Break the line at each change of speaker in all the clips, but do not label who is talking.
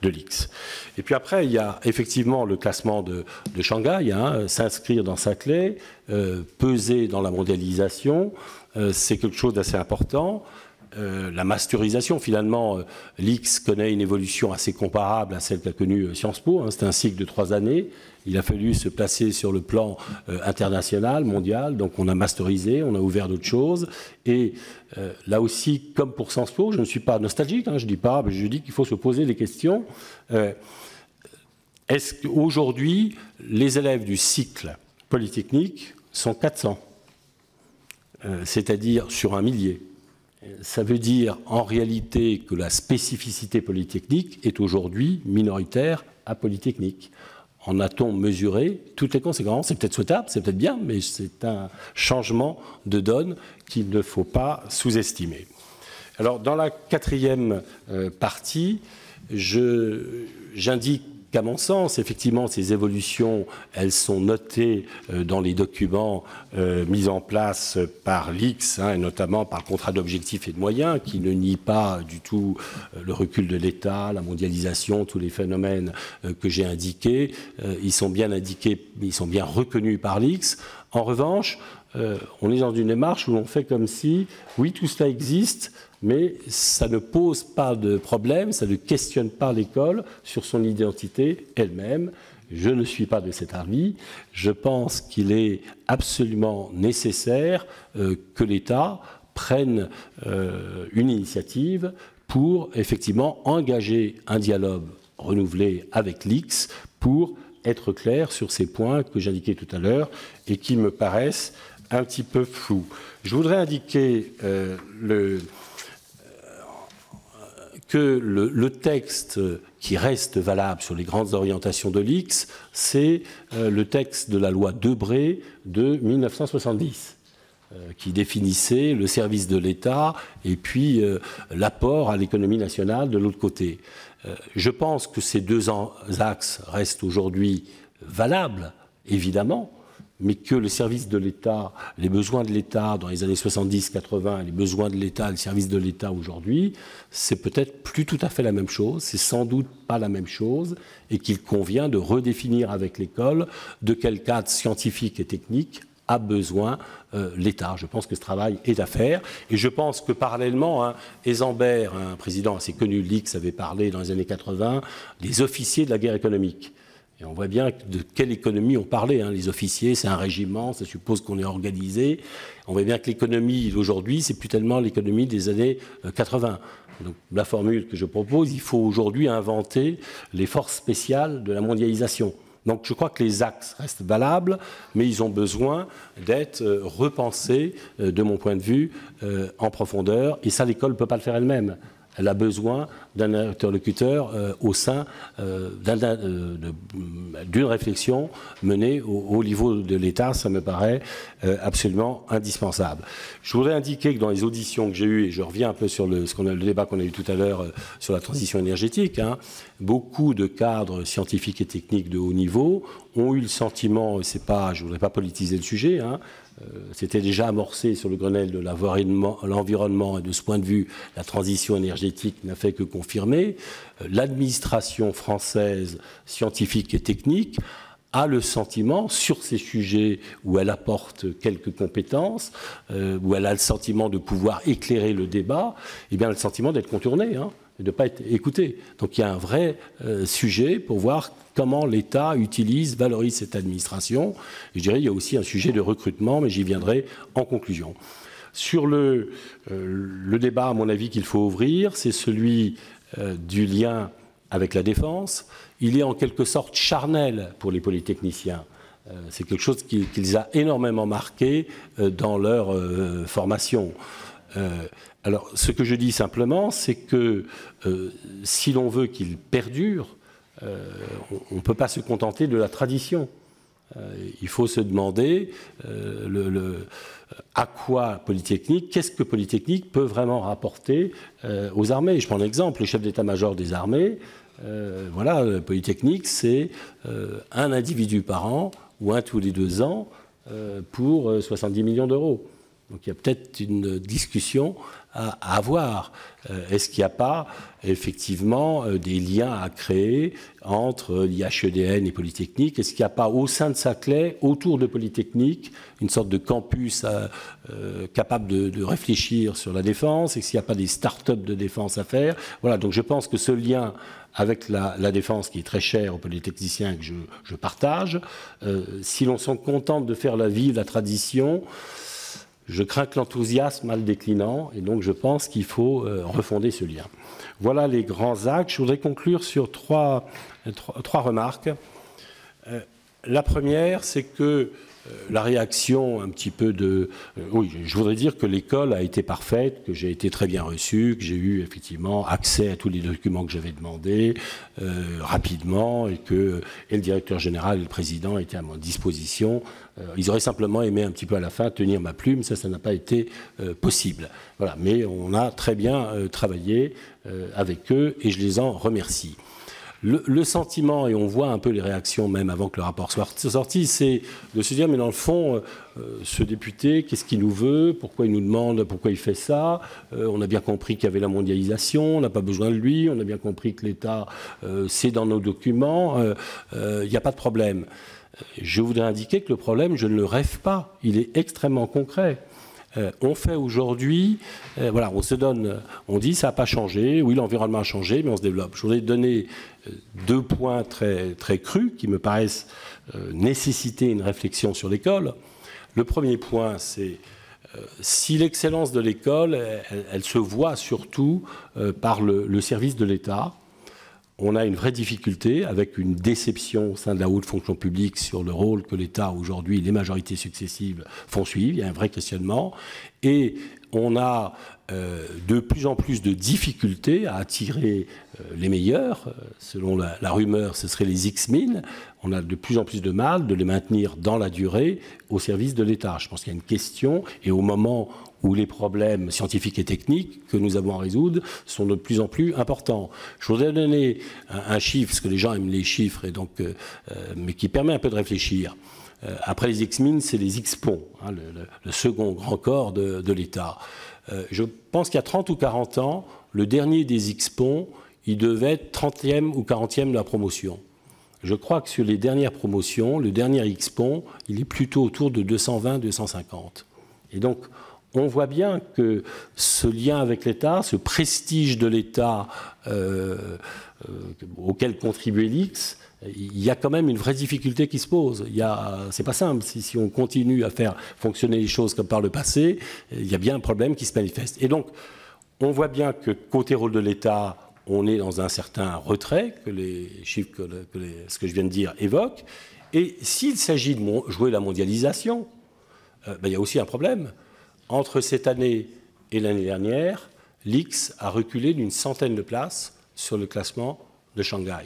de l'X. Et puis après, il y a effectivement le classement de Shanghai, hein, s'inscrire dans Saclay, peser dans la mondialisation, c'est quelque chose d'assez important. La masterisation, finalement, l'X connaît une évolution assez comparable à celle qu'a connue Sciences Po. Hein, c'est un cycle de 3 années. Il a fallu se placer sur le plan international, mondial. Donc on a masterisé, on a ouvert d'autres choses. Et là aussi, comme pour Sciences Po, je ne suis pas nostalgique. Hein, je dis qu'il faut se poser des questions. Est-ce qu'aujourd'hui, les élèves du cycle polytechnique sont 400, c'est-à-dire sur 1 millier. Ça veut dire en réalité que la spécificité polytechnique est aujourd'hui minoritaire à Polytechnique. En a-t-on mesuré toutes les conséquences? C'est peut-être souhaitable, c'est peut-être bien, mais c'est un changement de donne qu'il ne faut pas sous-estimer. Alors, dans la 4e partie, j'indique qu'à mon sens, effectivement, ces évolutions, elles sont notées dans les documents mis en place par l'X, hein, et notamment par le contrat d'objectifs et de moyens, qui ne nie pas du tout le recul de l'État, la mondialisation, tous les phénomènes que j'ai indiqués. Ils sont bien indiqués, ils sont bien reconnus par l'X. En revanche, on est dans une démarche où l'on fait comme si, oui, tout cela existe, mais ça ne pose pas de problème, ça ne questionne pas l'école sur son identité elle-même. Je ne suis pas de cet avis. Je pense qu'il est absolument nécessaire que l'État prenne une initiative pour effectivement engager un dialogue renouvelé avec l'X pour être clair sur ces points que j'indiquais tout à l'heure et qui me paraissent un petit peu flous. Je voudrais indiquer que le texte qui reste valable sur les grandes orientations de l'X, c'est le texte de la loi Debré de 1970, qui définissait le service de l'État et puis l'apport à l'économie nationale de l'autre côté. Je pense que ces deux axes restent aujourd'hui valables, évidemment, mais que le service de l'État, les besoins de l'État dans les années 70-80, les besoins de l'État, les services de l'État aujourd'hui, c'est peut-être plus tout à fait la même chose, c'est sans doute pas la même chose, et qu'il convient de redéfinir avec l'école de quel cadre scientifique et technique a besoin l'État. Je pense que ce travail est à faire, et je pense que parallèlement, hein, Eisenberg, un président assez connu de l'X, avait parlé dans les années 80 des officiers de la guerre économique. Et on voit bien de quelle économie on parlait. Hein. Les officiers, c'est un régiment, ça suppose qu'on est organisé. On voit bien que l'économie d'aujourd'hui, c'est plus tellement l'économie des années 80. Donc, la formule que je propose, il faut aujourd'hui inventer les forces spéciales de la mondialisation. Donc je crois que les axes restent valables, mais ils ont besoin d'être repensés, de mon point de vue, en profondeur. Et ça, l'école ne peut pas le faire elle-même. Elle a besoin d'un interlocuteur au sein d'une réflexion menée au niveau de l'État. Ça me paraît absolument indispensable. Je voudrais indiquer que dans les auditions que j'ai eues, et je reviens un peu sur le débat qu'on a eu tout à l'heure sur la transition énergétique, hein, beaucoup de cadres scientifiques et techniques de haut niveau ont eu le sentiment, je ne voudrais pas politiser le sujet, hein, c'était déjà amorcé sur le Grenelle de l'environnement, et de ce point de vue, la transition énergétique n'a fait que confirmer. L'administration française scientifique et technique a le sentiment, sur ces sujets où elle apporte quelques compétences, où elle a le sentiment de pouvoir éclairer le débat, eh bien, le sentiment d'être contournée, hein, et de ne pas être écouté. Donc il y a un vrai sujet pour voir comment l'État utilise, valorise cette administration. Et je dirais qu'il y a aussi un sujet de recrutement, mais j'y viendrai en conclusion. Sur le débat, à mon avis, qu'il faut ouvrir, c'est celui du lien avec la défense. Il est en quelque sorte charnel pour les polytechniciens. C'est quelque chose qui les a énormément marqués dans leur formation. Alors, ce que je dis simplement, c'est que si l'on veut qu'il perdure, on ne peut pas se contenter de la tradition. Il faut se demander à quoi Polytechnique, qu'est-ce que Polytechnique peut vraiment rapporter aux armées. Je prends un exemple, le chef d'état-major des armées, voilà, Polytechnique, c'est un individu par an ou un tous les 2 ans pour 70 millions d'euros. Donc il y a peut-être une discussion à avoir. Est-ce qu'il n'y a pas effectivement des liens à créer entre l'IHEDN et Polytechnique? Est-ce qu'il n'y a pas au sein de Saclay, autour de Polytechnique, une sorte de campus capable de réfléchir sur la défense? Est-ce qu'il n'y a pas des start-up de défense à faire? Voilà, donc je pense que ce lien avec la défense qui est très chère aux polytechniciens et que je partage, si l'on s'en contente de faire la vie, la tradition, je crains que l'enthousiasme mal déclinant, et donc je pense qu'il faut refonder ce lien. Voilà les grands axes. Je voudrais conclure sur trois remarques. La première, c'est que la réaction un petit peu de... oui, je voudrais dire que l'école a été parfaite, que j'ai été très bien reçu, que j'ai eu effectivement accès à tous les documents que j'avais demandés rapidement, et que le directeur général et le président étaient à ma disposition. Ils auraient simplement aimé un petit peu à la fin tenir ma plume, ça n'a pas été possible. Voilà, mais on a très bien travaillé avec eux et je les en remercie. Le sentiment, et on voit un peu les réactions même avant que le rapport soit sorti, c'est de se dire, mais dans le fond, ce député, qu'est-ce qu'il nous veut? Pourquoi il nous demande? Pourquoi il fait ça? On a bien compris qu'il y avait la mondialisation, on n'a pas besoin de lui, on a bien compris que l'État, c'est dans nos documents, il n'y a pas de problème. Je voudrais indiquer que le problème, je ne le rêve pas, il est extrêmement concret. On fait aujourd'hui, voilà, on se donne, on dit ça n'a pas changé, oui l'environnement a changé, mais on se développe. Je voudrais donner deux points très, très crus qui me paraissent nécessiter une réflexion sur l'école. Le premier point, c'est si l'excellence de l'école, elle se voit surtout par le service de l'État. On a une vraie difficulté avec une déception au sein de la haute fonction publique sur le rôle que l'État aujourd'hui, les majorités successives font suivre. Il y a un vrai questionnement. Et on a de plus en plus de difficultés à attirer les meilleurs. Selon la rumeur, ce seraient les X-1000. On a de plus en plus de mal de les maintenir dans la durée au service de l'État. Je pense qu'il y a une question. Et au moment où les problèmes scientifiques et techniques que nous avons à résoudre sont de plus en plus importants. Je voudrais donner un chiffre, parce que les gens aiment les chiffres, et donc, mais qui permet un peu de réfléchir. Après les X-Mines, c'est les X-Ponts, hein, le second grand corps de l'État. Je pense qu'il y a 30 ou 40 ans, le dernier des X-Ponts, il devait être 30e ou 40e de la promotion. Je crois que sur les dernières promotions, le dernier X-Pont, il est plutôt autour de 220-250. Et donc, on voit bien que ce lien avec l'État, ce prestige de l'État auquel contribuait l'X, il y a quand même une vraie difficulté qui se pose. C'est pas simple. Si on continue à faire fonctionner les choses comme par le passé, il y a bien un problème qui se manifeste. Et donc, on voit bien que côté rôle de l'État, on est dans un certain retrait, que les chiffres, ce que je viens de dire évoquent. Et s'il s'agit de jouer la mondialisation, il y a aussi un problème. Entre cette année et l'année dernière, l'X a reculé d'une centaine de places sur le classement de Shanghai.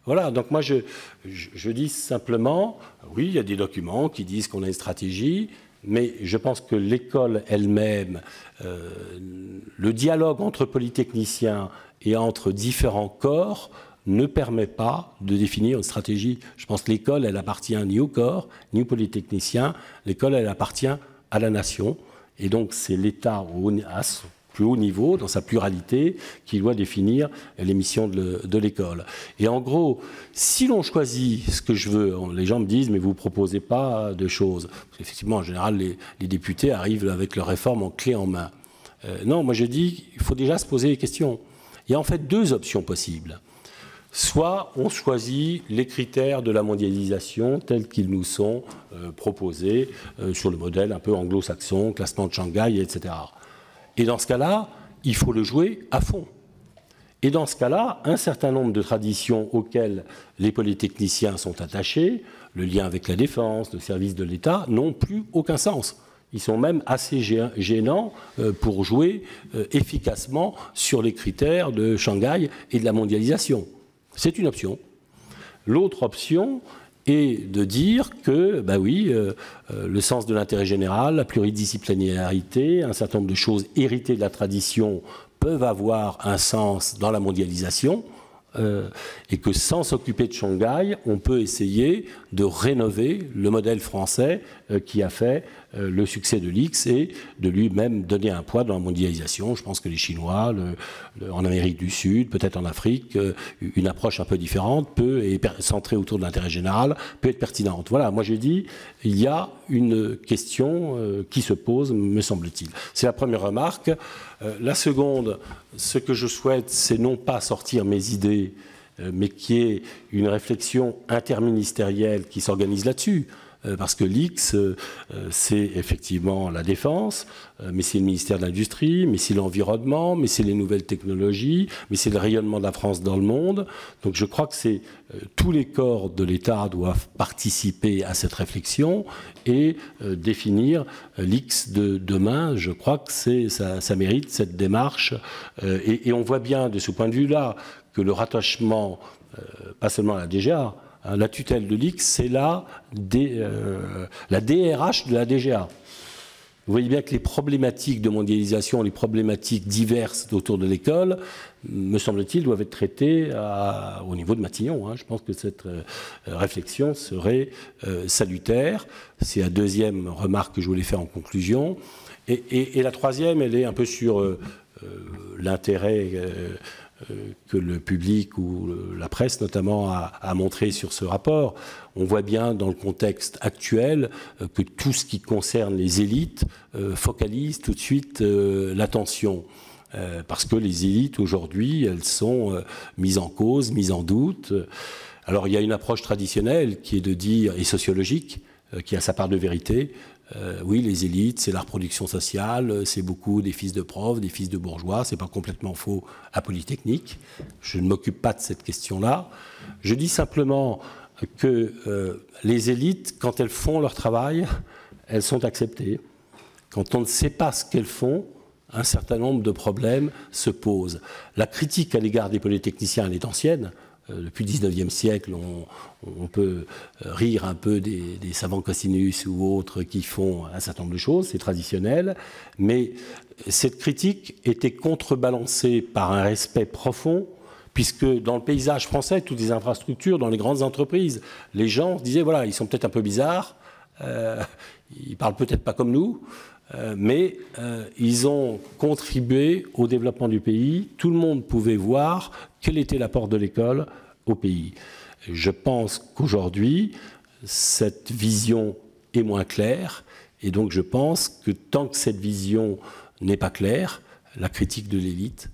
Voilà, donc moi je dis simplement, oui, il y a des documents qui disent qu'on a une stratégie, mais je pense que l'école elle-même, le dialogue entre polytechniciens et entre différents corps ne permet pas de définir une stratégie. Je pense que l'école, elle appartient ni au corps, ni aux polytechniciens. L'école, elle appartient à la nation. Et donc, c'est l'État à son plus haut niveau, dans sa pluralité, qui doit définir les missions de l'école. Et en gros, si l'on choisit ce que je veux, les gens me disent, mais vous ne proposez pas de choses. Parce qu'effectivement, en général, les députés arrivent avec leurs réformes en clé en main. Non, moi je dis, il faut déjà se poser les questions. Il y a en fait deux options possibles. Soit on choisit les critères de la mondialisation tels qu'ils nous sont proposés sur le modèle un peu anglo-saxon, classement de Shanghai, etc. Et dans ce cas-là, il faut le jouer à fond. Et dans ce cas-là, un certain nombre de traditions auxquelles les polytechniciens sont attachés, le lien avec la défense, le service de l'État, n'ont plus aucun sens. Ils sont même assez gênants pour jouer efficacement sur les critères de Shanghai et de la mondialisation. C'est une option. L'autre option est de dire que, ben oui, le sens de l'intérêt général, la pluridisciplinarité, un certain nombre de choses héritées de la tradition peuvent avoir un sens dans la mondialisation. et que sans s'occuper de Shanghai, on peut essayer de rénover le modèle français qui a fait le succès de l'X et de lui-même donner un poids dans la mondialisation. Je pense que les Chinois, en Amérique du Sud, peut-être en Afrique, une approche un peu différente, et centrée autour de l'intérêt général, peut être pertinente. Voilà, moi j'ai dit, il y a une question qui se pose, me semble-t-il. C'est la première remarque. La seconde, ce que je souhaite, c'est non pas sortir mes idées, mais qu'il y ait une réflexion interministérielle qui s'organise là-dessus. Parce que l'X, c'est effectivement la défense, mais c'est le ministère de l'Industrie, mais c'est l'environnement, mais c'est les nouvelles technologies, mais c'est le rayonnement de la France dans le monde. Donc je crois que tous les corps de l'État doivent participer à cette réflexion et définir l'X de demain. Je crois que ça mérite cette démarche. Et on voit bien de ce point de vue-là que le rattachement, pas seulement à la DGA, la tutelle de l'X, c'est la DRH de la DGA. Vous voyez bien que les problématiques de mondialisation, les problématiques diverses autour de l'école, me semble-t-il, doivent être traitées au niveau de Matignon. Je pense que cette réflexion serait salutaire. C'est la deuxième remarque que je voulais faire en conclusion. Et la troisième, elle est un peu sur l'intérêt que le public ou la presse notamment a montré sur ce rapport. On voit bien dans le contexte actuel que tout ce qui concerne les élites focalise tout de suite l'attention. Parce que les élites aujourd'hui, elles sont mises en cause, mises en doute. Alors il y a une approche traditionnelle qui est de dire, et sociologique, qui a sa part de vérité. Oui, les élites, c'est la reproduction sociale, c'est beaucoup des fils de profs, des fils de bourgeois, c'est pas complètement faux à Polytechnique. Je ne m'occupe pas de cette question-là. Je dis simplement que les élites, quand elles font leur travail, elles sont acceptées. Quand on ne sait pas ce qu'elles font, un certain nombre de problèmes se posent. La critique à l'égard des polytechniciens, elle est ancienne. Depuis le XIXe siècle, on peut rire un peu des savants cosinus ou autres qui font un certain nombre de choses, c'est traditionnel, mais cette critique était contrebalancée par un respect profond, puisque dans le paysage français, toutes les infrastructures, dans les grandes entreprises, les gens se disaient, voilà, ils sont peut-être un peu bizarres, ils parlent peut-être pas comme nous, mais ils ont contribué au développement du pays. Tout le monde pouvait voir quel était l'apport de l'école au pays. Je pense qu'aujourd'hui, cette vision est moins claire, et donc je pense que tant que cette vision n'est pas claire, la critique de l'élite